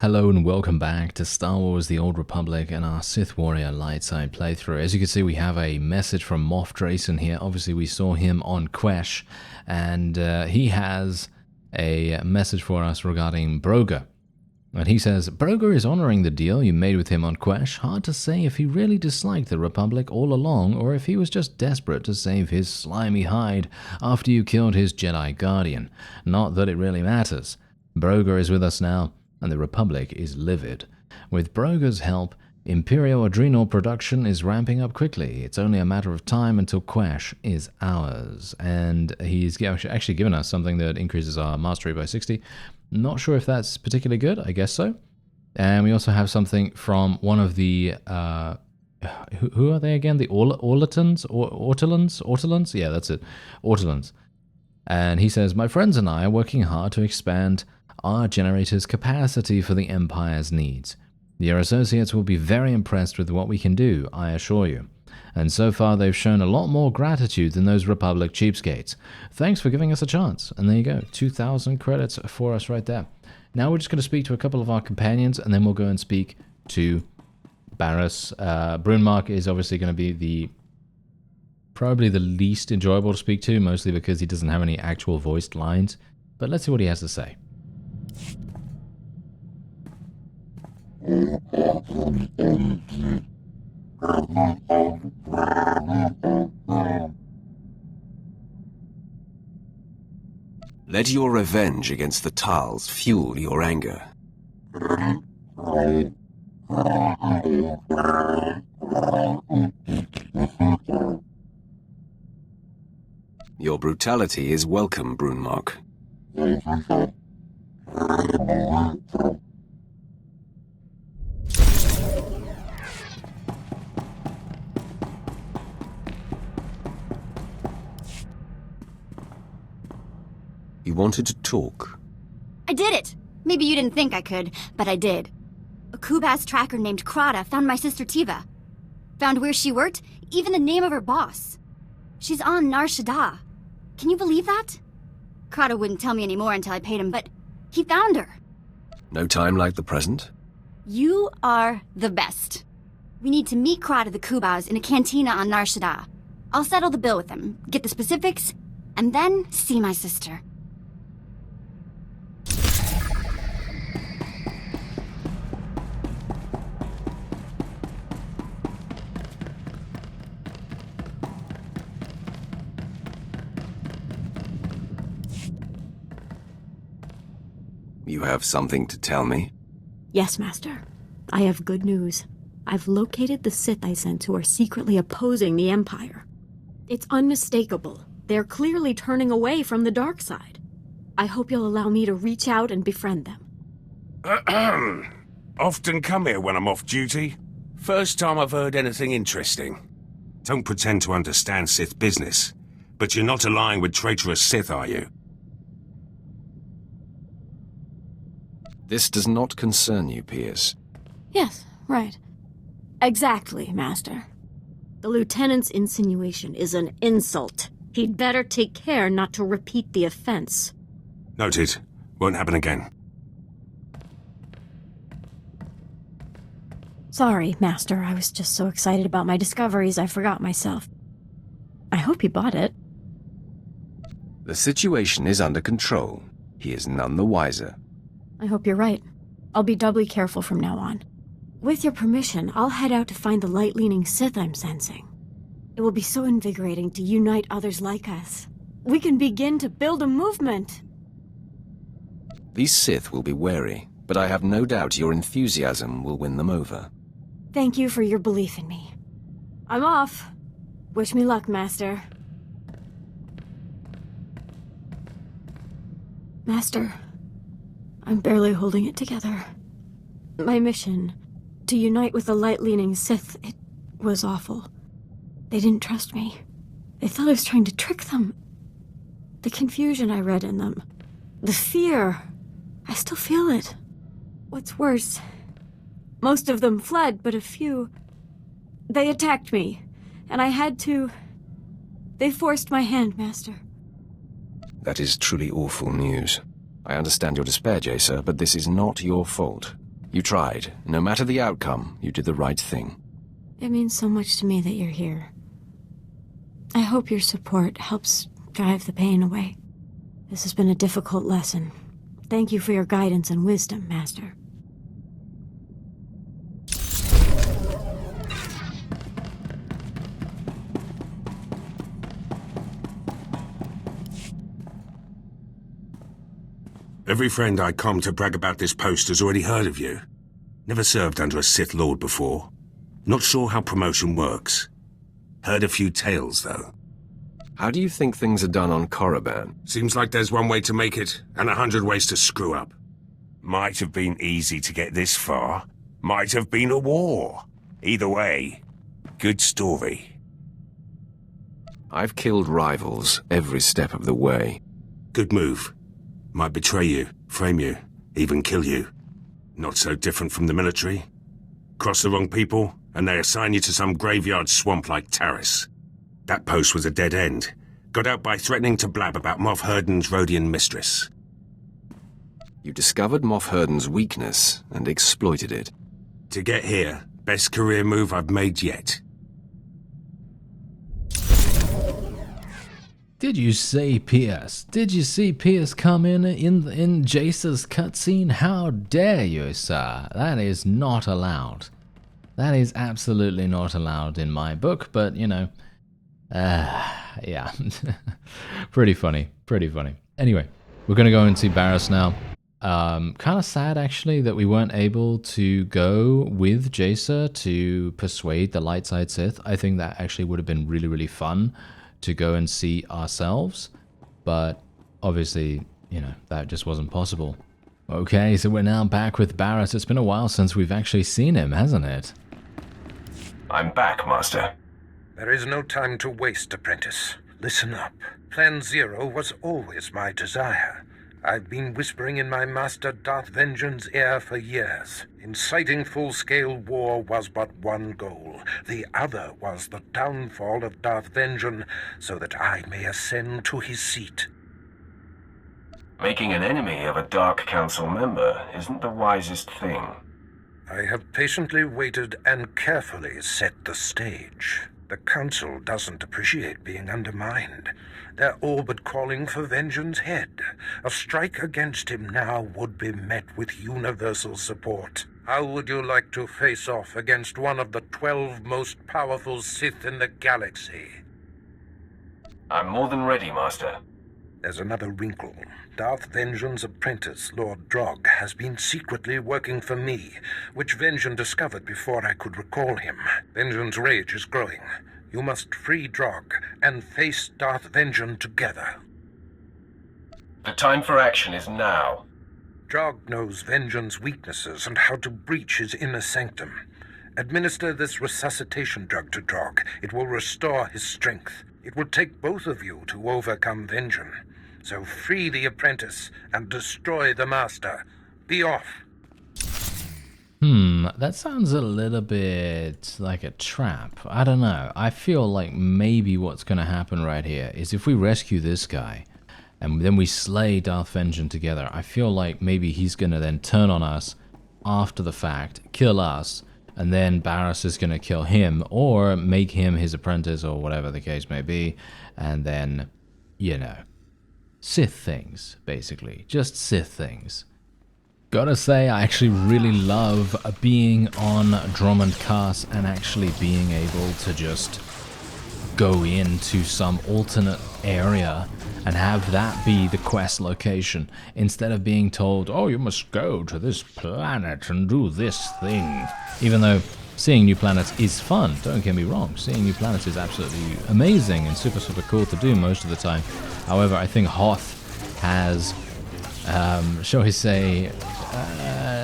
Hello and welcome back to Star Wars The Old Republic and our Sith Warrior light side playthrough. As you can see, we have a message from Moff Drayson here. Obviously, we saw him on Quesh, and he has a message for us regarding Broga. And he says, Broga is honoring the deal you made with him on Quesh. Hard to say if he really disliked the Republic all along, or if he was just desperate to save his slimy hide after you killed his Jedi Guardian. Not that it really matters. Broga is with us now, and the Republic is livid. With Broga's help, Imperial Adrenal production is ramping up quickly. It's only a matter of time until Quesh is ours. And he's actually given us something that increases our mastery by 60. Not sure if that's particularly good, I guess so. And we also have something from one of the, who are they again? The Ortolans? Ortolans? Yeah, that's it. Ortolans. And he says, my friends and I are working hard to expand our generator's capacity for the Empire's needs. Your associates will be very impressed with what we can do, I assure you. And so far they've shown a lot more gratitude than those Republic cheapskates. Thanks for giving us a chance. And there you go, 2,000 credits for us right there. Now we're just going to speak to a couple of our companions, and then we'll go and speak to Barriss. Brunmark is obviously going to be probably the least enjoyable to speak to, mostly because he doesn't have any actual voiced lines. But let's see what he has to say. Let your revenge against the Tals fuel your anger. Your brutality is welcome, Brunmark. You wanted to talk. I did it! Maybe you didn't think I could, but I did. A Kubas tracker named Krata found my sister Tiva. Found where she worked, even the name of her boss. She's on Nar Shaddaa. Can you believe that? Krata wouldn't tell me anymore until I paid him, but he found her. No time like the present? You are the best. We need to meet Krata the Kubas in a cantina on Nar Shaddaa. I'll settle the bill with him, get the specifics, and then see my sister. You have something to tell me? Yes, Master. I have good news. I've located the Sith I sent who are secretly opposing the Empire. It's unmistakable. They're clearly turning away from the dark side. I hope you'll allow me to reach out and befriend them. Often come here when I'm off duty. First time I've heard anything interesting. Don't pretend to understand Sith business, but you're not allying with traitorous Sith, are you? This does not concern you, Pierce. Yes, right. Exactly, Master. The Lieutenant's insinuation is an insult. He'd better take care not to repeat the offense. Noted. Won't happen again. Sorry, Master. I was just so excited about my discoveries I forgot myself. I hope you bought it. The situation is under control. He is none the wiser. I hope you're right. I'll be doubly careful from now on. With your permission, I'll head out to find the light-leaning Sith I'm sensing. It will be so invigorating to unite others like us. We can begin to build a movement. These Sith will be wary, but I have no doubt your enthusiasm will win them over. Thank you for your belief in me. I'm off. Wish me luck, Master. Master, I'm barely holding it together. My mission, to unite with the light-leaning Sith, it was awful. They didn't trust me. They thought I was trying to trick them. The confusion I read in them. The fear. I still feel it. What's worse, most of them fled, but a few... They attacked me, and I had to... They forced my hand, Master. That is truly awful news. I understand your despair, Jacer, but this is not your fault. You tried. No matter the outcome, you did the right thing. It means so much to me that you're here. I hope your support helps drive the pain away. This has been a difficult lesson. Thank you for your guidance and wisdom, Master. Every friend I come to brag about this post has already heard of you. Never served under a Sith Lord before. Not sure how promotion works. Heard a few tales, though. How do you think things are done on Korriban? Seems like there's one way to make it, and 100 ways to screw up. Might have been easy to get this far. Might have been a war. Either way, good story. I've killed rivals every step of the way. Good move. Might betray you, frame you, even kill you. Not so different from the military. Cross the wrong people, and they assign you to some graveyard swamp like Taris. That post was a dead end. Got out by threatening to blab about Moff Herden's Rhodian mistress. You discovered Moff Herden's weakness and exploited it. To get here, best career move I've made yet. Did you see Pierce? Did you see Pierce come in Jace's cutscene? How dare you, sir? That is not allowed. That is absolutely not allowed in my book, but, you know, yeah. Pretty funny, pretty funny. Anyway, we're going to go into Barriss now. Kind of sad, actually, that we weren't able to go with Jacer to persuade the light side Sith. I think that actually would have been really, really fun to go and see ourselves, but obviously, you know, that just wasn't possible. Okay, so we're now back with Barriss. It's been a while since we've actually seen him, hasn't it? I'm back, Master. There is no time to waste, apprentice. Listen up. Plan Zero was always my desire. I've been whispering in my master Darth Vengean's ear for years. Inciting full-scale war was but one goal. The other was the downfall of Darth Vengean, so that I may ascend to his seat. Making an enemy of a Dark Council member isn't the wisest thing. I have patiently waited and carefully set the stage. The Council doesn't appreciate being undermined. They're all but calling for Vengean's head. A strike against him now would be met with universal support. How would you like to face off against one of the 12 most powerful Sith in the galaxy? I'm more than ready, Master. There's another wrinkle. Darth Vengean's apprentice, Lord Drog, has been secretly working for me, which Vengean discovered before I could recall him. Vengean's rage is growing. You must free Drog and face Darth Vengean together. The time for action is now. Drog knows Vengean's weaknesses and how to breach his inner sanctum. Administer this resuscitation drug to Drog. It will restore his strength. It will take both of you to overcome Vengean. So free the apprentice and destroy the master. Be off. That sounds a little bit like a trap. I don't know. I feel like maybe what's going to happen right here is if we rescue this guy and then we slay Darth Vengean together, I feel like maybe he's going to then turn on us after the fact, kill us, and then Barriss is going to kill him or make him his apprentice or whatever the case may be, and then, you know, Sith things, basically. Just Sith things. Gotta say, I actually really love being on Drummond Cast and actually being able to just go into some alternate area and have that be the quest location instead of being told, oh, you must go to this planet and do this thing. Even though seeing new planets is fun, don't get me wrong. Seeing new planets is absolutely amazing and super, super cool to do most of the time. However, I think Hoth has, shall we say,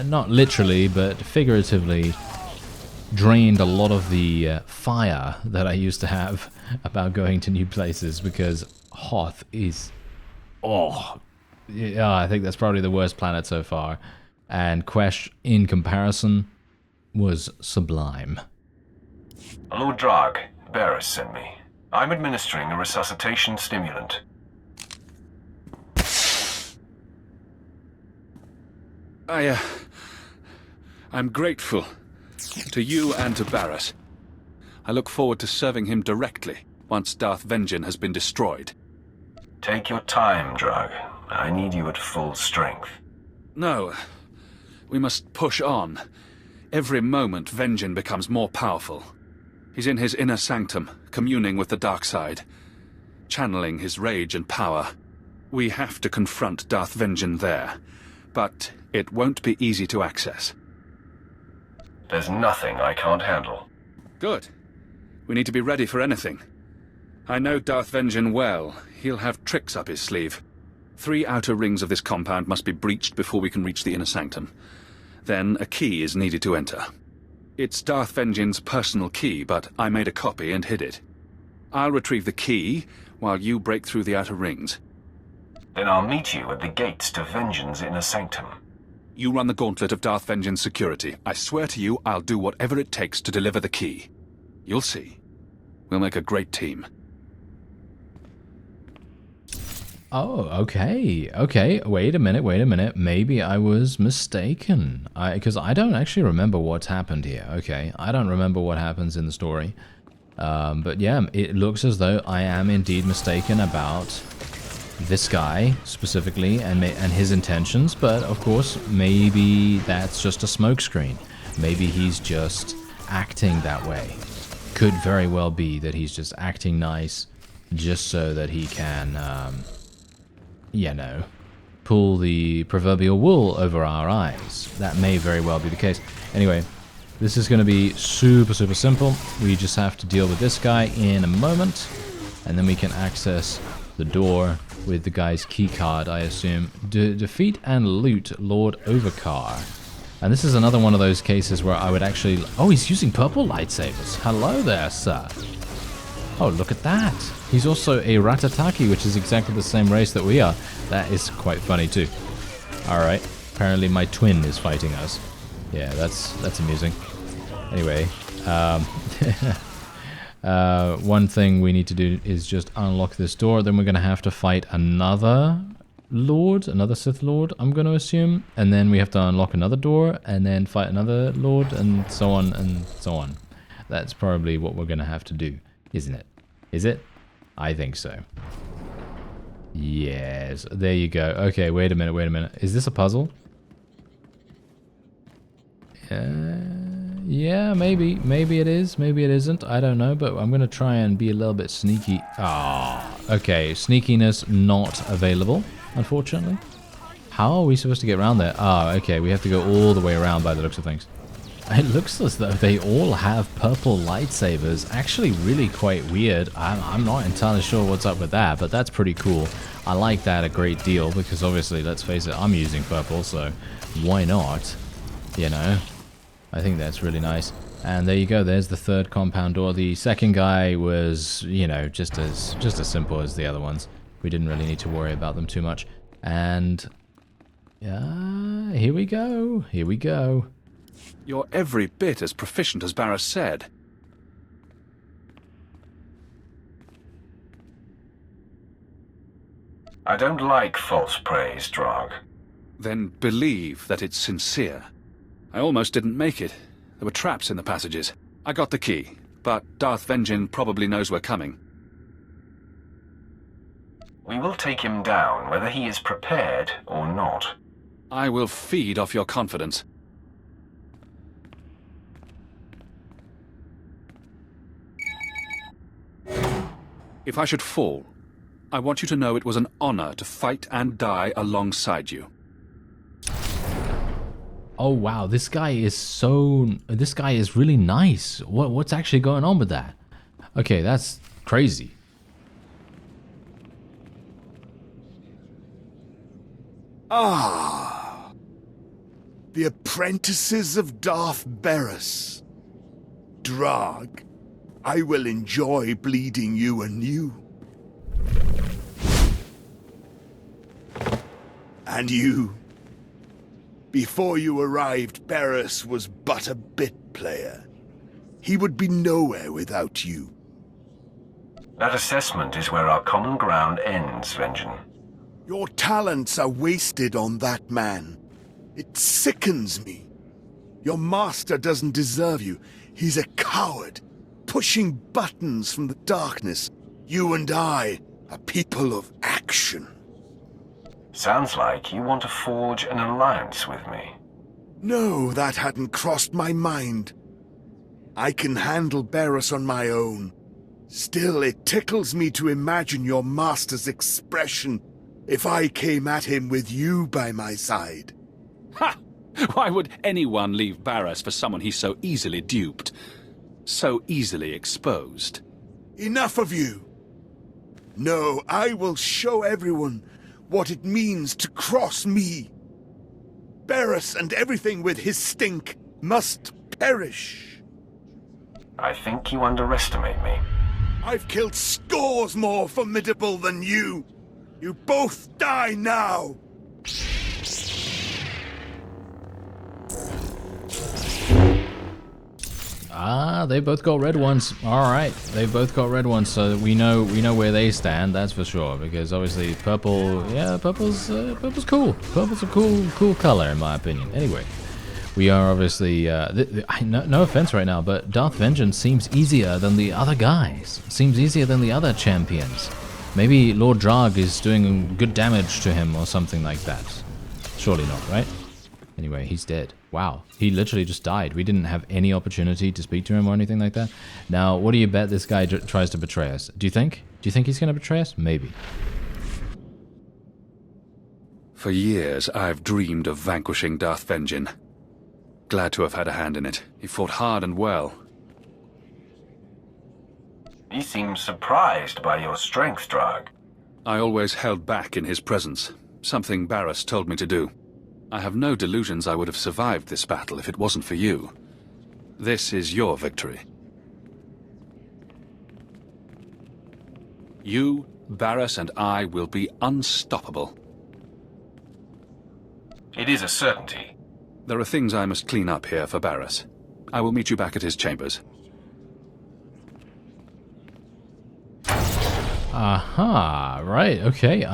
not literally, but figuratively, drained a lot of the fire that I used to have about going to new places, because Hoth is, oh, yeah, I think that's probably the worst planet so far. And Quesh, in comparison, was sublime. Lord Drog, Barriss sent me. I'm administering a resuscitation stimulant. I'm grateful. To you and to Barris. I look forward to serving him directly once Darth VENGEAN has been destroyed. Take your time, Drug. I need you at full strength. No. We must push on. Every moment VENGEAN becomes more powerful. He's in his inner sanctum, communing with the dark side, channeling his rage and power. We have to confront Darth VENGEAN there, but it won't be easy to access. There's nothing I can't handle. Good. We need to be ready for anything. I know Darth VENGEAN well. He'll have tricks up his sleeve. 3 outer rings of this compound must be breached before we can reach the inner sanctum. Then a key is needed to enter. It's Darth VENGEAN's personal key, but I made a copy and hid it. I'll retrieve the key while you break through the outer rings. Then I'll meet you at the gates to VENGEAN's inner sanctum. You run the gauntlet of Darth VENGEAN's security. I swear to you, I'll do whatever it takes to deliver the key. You'll see. We'll make a great team. Oh, okay. Okay, wait a minute. Maybe I was mistaken. Because I don't actually remember what's happened here. Okay, I don't remember what happens in the story. But yeah, it looks as though I am indeed mistaken about this guy specifically and his intentions. But of course, maybe that's just a smokescreen. Maybe he's just acting that way. Could very well be that he's just acting nice just so that he can... you know, pull the proverbial wool over our eyes. That may very well be the case. Anyway, this is going to be super simple. We just have to deal with this guy in a moment, and then we can access the door with the guy's keycard, I assume. Defeat and loot Lord Overcar. And this is another one of those cases where I would actually... Oh, he's using purple lightsabers. Hello there, sir. Oh, look at that. He's also a Ratataki, which is exactly the same race that we are. That is quite funny too. Alright, apparently my twin is fighting us. Yeah, that's amusing. Anyway, one thing we need to do is just unlock this door. Then we're going to have to fight another Lord, another Sith Lord, I'm going to assume. And then we have to unlock another door, and then fight another Lord, and so on and so on. That's probably what we're going to have to do, isn't it? Is it? I think so. Yes, there you go. Okay, wait a minute. Is this a puzzle? Yeah, maybe. Maybe it is. Maybe it isn't. I don't know, but I'm going to try and be a little bit sneaky. Ah, okay. Sneakiness not available, unfortunately. How are we supposed to get around there? Ah, okay. We have to go all the way around by the looks of things. It looks as though they all have purple lightsabers. Actually, really quite weird. I'm not entirely sure what's up with that, but that's pretty cool. I like that a great deal because obviously, let's face it, I'm using purple, so why not? You know, I think that's really nice. And there you go. There's the third compound door. The second guy was, you know, just as simple as the other ones. We didn't really need to worry about them too much. And here we go. Here we go. You're every bit as proficient as Barris said. I don't like false praise, Drog. Then believe that it's sincere. I almost didn't make it. There were traps in the passages. I got the key, but Darth VENGEAN probably knows we're coming. We will take him down, whether he is prepared or not. I will feed off your confidence. If I should fall, I want you to know it was an honor to fight and die alongside you. Oh wow, this guy is really nice. What's actually going on with that? Okay, that's crazy. Ah, the apprentices of Darth Barris. Drag, I will enjoy bleeding you anew. And you. Before you arrived, Barris was but a bit player. He would be nowhere without you. That assessment is where our common ground ends, VENGEAN. Your talents are wasted on that man. It sickens me. Your master doesn't deserve you. He's a coward, pushing buttons from the darkness. You and I are people of action. Sounds like you want to forge an alliance with me. No, that hadn't crossed my mind. I can handle Barris on my own. Still, it tickles me to imagine your master's expression if I came at him with you by my side. Ha! Why would anyone leave Barris for someone he's so easily duped? So easily exposed? Enough of you! No, I will show everyone what it means to cross me. Barris and everything with his stink must perish. I think you underestimate me. I've killed scores more formidable than you. You both die now. Ah, they both got red ones. All right, they both got red ones, so we know where they stand. That's for sure. Because obviously, purple, yeah, purple's cool. Purple's a cool color in my opinion. Anyway, we are obviously no offense right now, but Darth Vengeance seems easier than the other guys. Seems easier than the other champions. Maybe Lord Drag is doing good damage to him or something like that. Surely not, right? Anyway, he's dead. Wow, he literally just died. We didn't have any opportunity to speak to him or anything like that. Now, what do you bet this guy tries to betray us? Do you think? Do you think he's going to betray us? Maybe. For years, I've dreamed of vanquishing Darth Vengean. Glad to have had a hand in it. He fought hard and well. He seems surprised by your strength, Drag. I always held back in his presence. Something Barris told me to do. I have no delusions I would have survived this battle if it wasn't for you. This is your victory. You, Barris, and I will be unstoppable. It is a certainty. There are things I must clean up here for Barris. I will meet you back at his chambers. Aha, right, okay.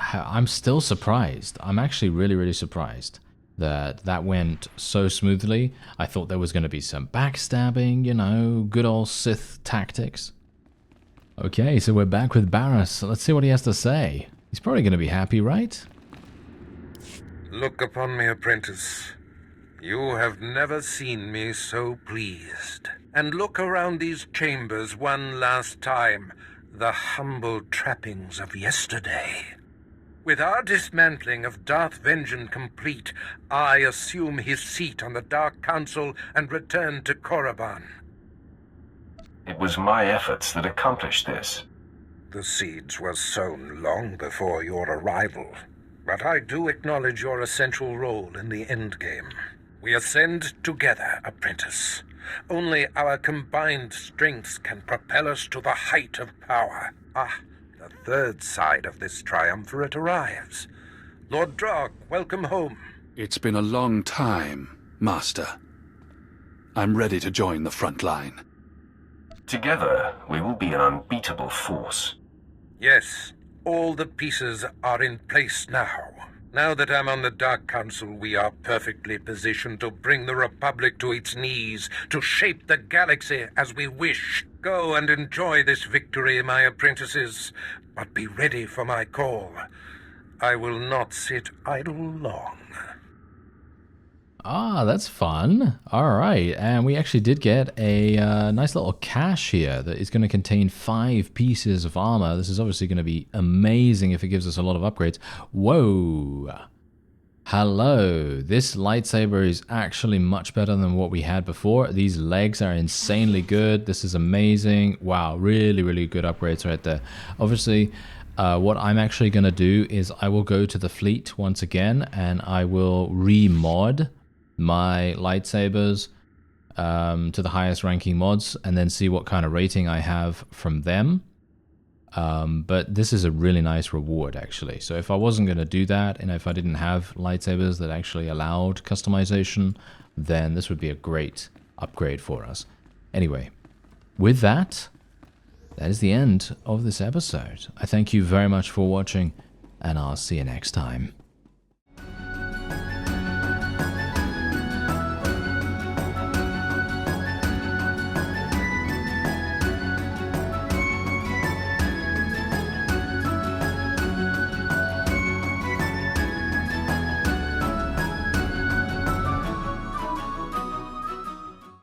I'm still surprised. I'm actually really surprised that went so smoothly. I thought there was going to be some backstabbing, you know, good old Sith tactics. Okay, so we're back with Barris. Let's see what he has to say. He's probably going to be happy, right? Look upon me, apprentice. You have never seen me so pleased. And look around these chambers one last time. The humble trappings of yesterday. With our dismantling of Darth Vengean complete, I assume his seat on the Dark Council and return to Korriban. It was my efforts that accomplished this. The seeds were sown long before your arrival, but I do acknowledge your essential role in the endgame. We ascend together, apprentice. Only our combined strengths can propel us to the height of power. The third side of this triumvirate arrives. Lord Drag, welcome home. It's been a long time, Master. I'm ready to join the front line. Together, we will be an unbeatable force. Yes, all the pieces are in place now. Now that I'm on the Dark Council, we are perfectly positioned to bring the Republic to its knees, to shape the galaxy as we wish. Go and enjoy this victory, my apprentices, but be ready for my call. I will not sit idle long. Ah, that's fun. All right, and we actually did get a nice little cache here that is going to contain 5 pieces of armor. This is obviously going to be amazing if it gives us a lot of upgrades. Whoa. Hello. This lightsaber is actually much better than what we had before. These legs are insanely good. This is amazing. Wow, really good upgrades right there. Obviously, what I'm actually going to do is I will go to the fleet once again and I will remod my lightsabers to the highest ranking mods and then see what kind of rating I have from them. But this is a really nice reward actually. So if I wasn't going to do that and if I didn't have lightsabers that actually allowed customization, then this would be a great upgrade for us. Anyway, with that, that is the end of this episode. I thank you very much for watching and I'll see you next time.